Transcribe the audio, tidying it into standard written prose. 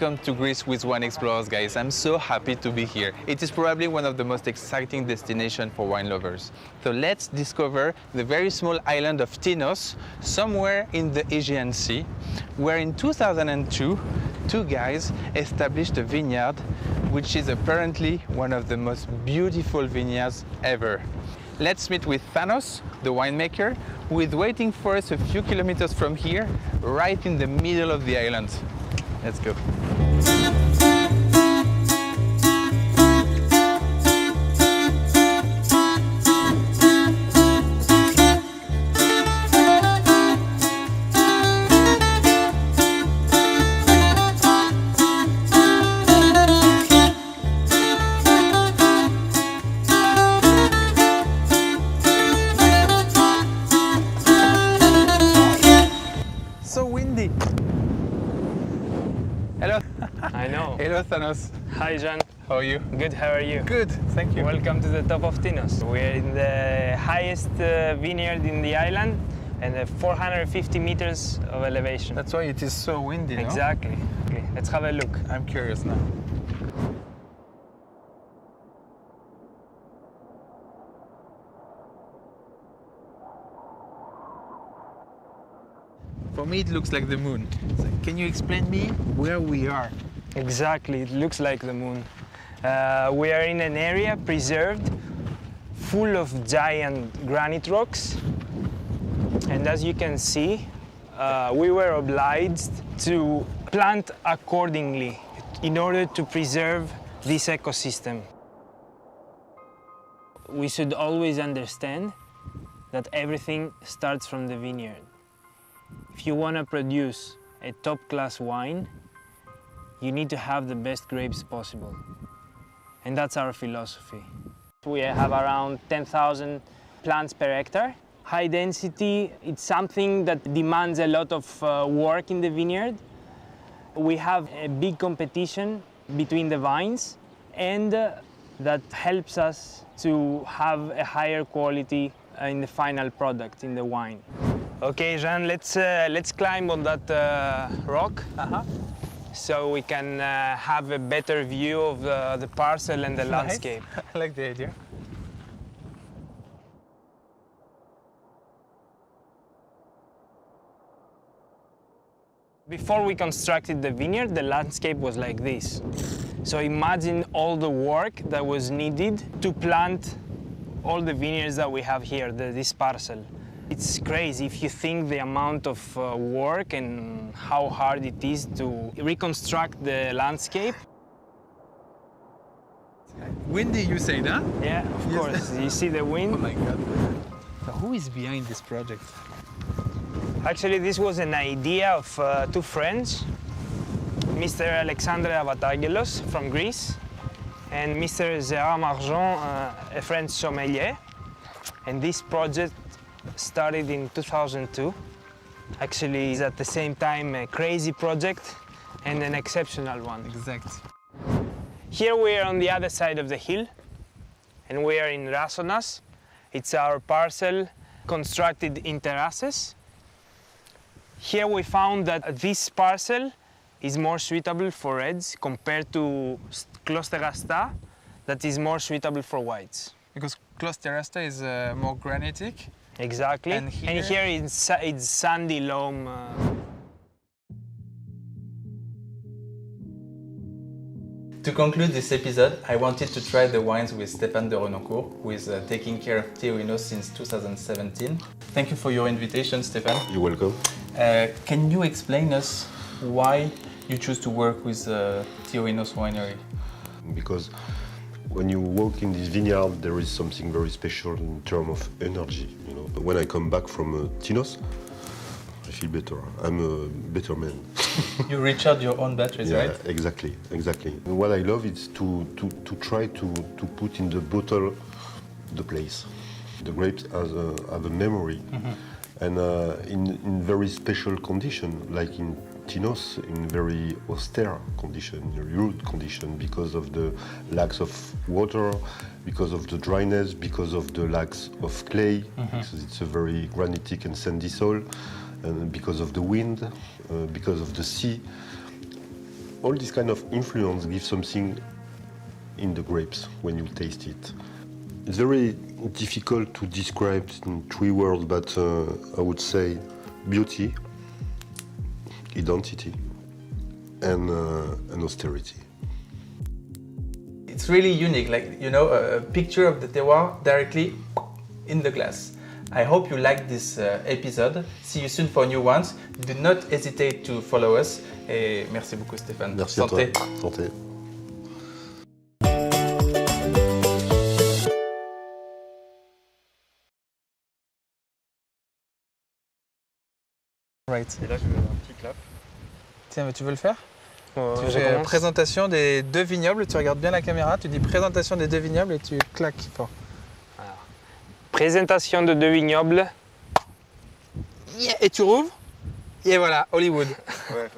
Welcome to Greece with Wine Explorers, guys. I'm so happy to be here. It is probably one of the most exciting destinations for wine lovers. So let's discover the very small island of T-OINOS, somewhere in the Aegean Sea, where in 2002, two guys established a vineyard, which is apparently one of the most beautiful vineyards ever. Let's meet with Thanos, the winemaker, who is waiting for us a few kilometers from here, right in the middle of the island. Let's go. So windy. Hello. I know. Hello, Thanos. Hi, Jean. How are you? Good, how are you? Good, thank you. Welcome to the top of T-OINOS. We're in the highest vineyard in the island and 450 meters of elevation. That's why it is so windy, no? Exactly. Okay, let's have a look. I'm curious now. For me, it looks like the moon. So can you explain me where we are? Exactly, it looks like the moon. We are in an area preserved, full of giant granite rocks. And as you can see, we were obliged to plant accordingly in order to preserve this ecosystem. We should always understand that everything starts from the vineyard. If you want to produce a top-class wine, you need to have the best grapes possible. And that's our philosophy. We have around 10,000 plants per hectare. High density, it's something that demands a lot of work in the vineyard. We have a big competition between the vines, and that helps us to have a higher quality in the final product, in the wine. Okay, Jean, let's climb on that rock so we can have a better view of the parcel and the landscape. I like the idea. Before we constructed the vineyard, the landscape was like this. So imagine all the work that was needed to plant all the vineyards that we have here, this parcel. It's crazy if you think the amount of work and how hard it is to reconstruct the landscape. Windy, you say that? Yeah, of course. You see the wind? Oh my God. So who is behind this project? Actually, this was an idea of two friends, Mr. Alexandre Avatagelos from Greece and Mr. Gérard Marjon, a French sommelier. And this project started in 2002. Actually, it's at the same time a crazy project and an exceptional one. Exact. Here we are on the other side of the hill, and we are in Rassonas. It's our parcel constructed in terraces. Here we found that this parcel is more suitable for reds compared to Stegasta, that is more suitable for whites. Because Stegasta is more granitic. Exactly. And here it's sandy loam. To conclude this episode, I wanted to try the wines with Stéphane de Renoncourt, who is taking care of T-OINOS since 2017. Thank you for your invitation, Stéphane. You're welcome. Can you explain us why you choose to work with T-OINOS winery? Because when you walk in this vineyard, there is something very special in terms of energy. You know, when I come back from T-OINOS, I feel better. I'm a better man. You recharge your own batteries, yeah, right? Exactly, exactly. And what I love is to try to put in the bottle the place. The grapes have a memory, and in very special condition, like in T-OINOS, in very austere condition, rude condition, because of the lack of water, because of the dryness, because of the lack of clay, because it's a very granitic and sandy soil, and because of the wind, because of the sea. all this kind of influence gives something in the grapes when you taste it. It's very difficult to describe in 3 words, but I would say beauty, identity, and austerity. It's really unique, like, you know, a picture of the terroir directly in the glass. I hope you liked this episode. See you soon for new ones. Do not hesitate to follow us. Et merci beaucoup, Stéphane. Merci à toi. Santé. Right. Et là, je vais un petit clap. Tiens, mais tu veux le faire? Tu Je fais commence. présentation des 2 vignobles, tu regardes bien la caméra, tu dis présentation des 2 vignobles et tu claques fort. Alors, présentation de 2 vignobles. Yeah, et tu rouvres. Et voilà, Hollywood. Ouais.